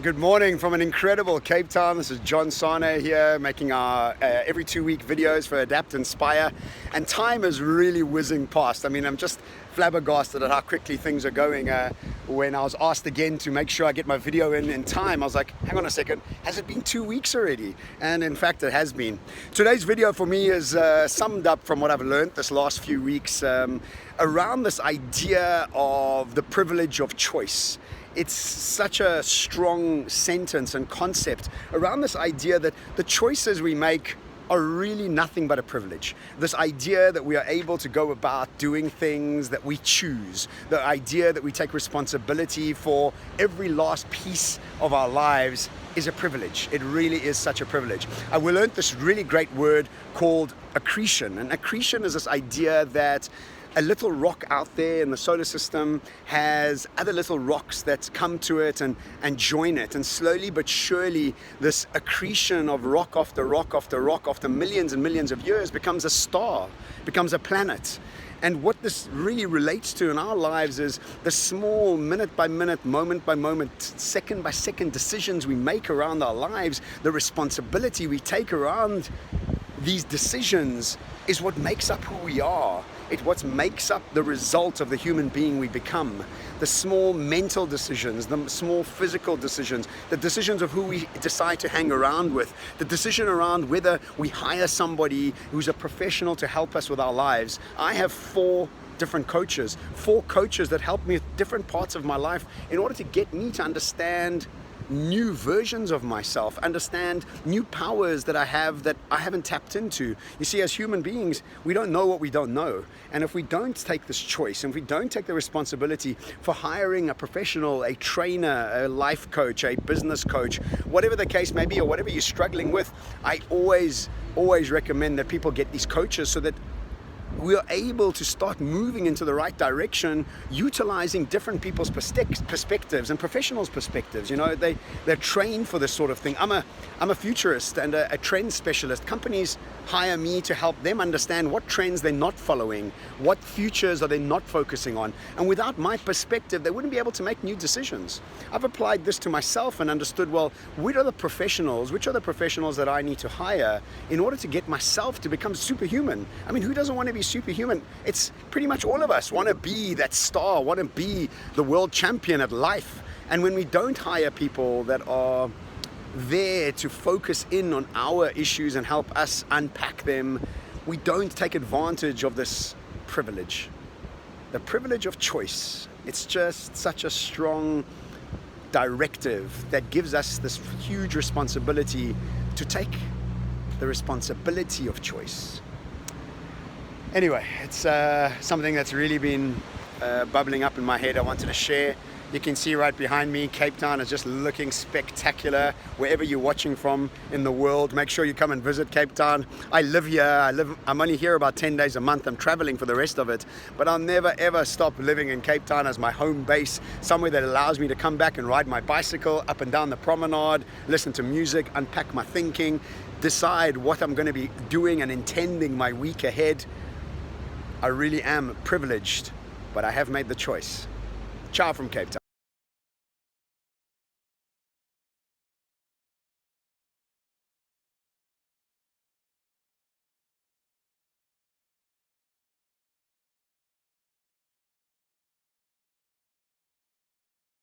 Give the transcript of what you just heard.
Good morning from an incredible Cape Town. This is Sanei here, making our every 2-week videos for Adapt Inspire. And time is really whizzing past. I mean, I'm just flabbergasted at how quickly things are going. When I was asked again to make sure I get my video in time, I was like, hang on a second, has it been 2 weeks already? And in fact, it has been. Today's video for me is summed up from what I've learned this last few weeks around this idea of the privilege of choice. It's such a strong sentence and concept around this idea that the choices we make are really nothing but a privilege. This idea that we are able to go about doing things that we choose, the idea that we take responsibility for every last piece of our lives is a privilege. It really is such a privilege. We learned this really great word called accretion, and accretion is this idea that a little rock out there in the solar system has other little rocks that come to it and join it, and slowly but surely this accretion of rock after rock after rock after millions and millions of years becomes a star, becomes a planet. And what this really relates to in our lives is the small minute by minute, moment by moment, second by second decisions we make around our lives. The responsibility we take around these decisions is what makes up who we are. It's what makes up the result of the human being we become. The small mental decisions, the small physical decisions, the decisions of who we decide to hang around with, the decision around whether we hire somebody who's a professional to help us with our lives. I have 4 different coaches, 4 coaches that help me with different parts of my life in order to get me to understand new versions of myself, understand new powers that I have that I haven't tapped into. You see, as human beings, we don't know what we don't know. And if we don't take this choice, and if we don't take the responsibility for hiring a professional, a trainer, a life coach, a business coach, whatever the case may be, or whatever you're struggling with, I always recommend that people get these coaches so that we are able to start moving into the right direction, utilizing different people's perspectives and professionals' perspectives. You know, they're trained for this sort of thing. I'm a futurist and a trend specialist. Companies hire me to help them understand what trends they're not following, what futures are they not focusing on. And without my perspective, they wouldn't be able to make new decisions. I've applied this to myself and understood, well, which are the professionals that I need to hire in order to get myself to become superhuman? I mean, who doesn't want to be superhuman? It's pretty much all of us want to be that star, want to be the world champion at life. And when we don't hire people that are there to focus in on our issues and help us unpack them, we don't take advantage of this privilege, the privilege of choice. It's just such a strong directive that gives us this huge responsibility to take the responsibility of choice. Anyway, it's something that's really been bubbling up in my head I wanted to share. You can see right behind me, Cape Town is just looking spectacular. Wherever you're watching from in the world, make sure you come and visit Cape Town. I live here, I'm only here about 10 days a month. I'm traveling for the rest of it, but I'll never ever stop living in Cape Town as my home base, somewhere that allows me to come back and ride my bicycle up and down the promenade, listen to music, unpack my thinking, decide what I'm going to be doing and intending my week ahead. I really am privileged, but I have made the choice. Ciao from Cape Town.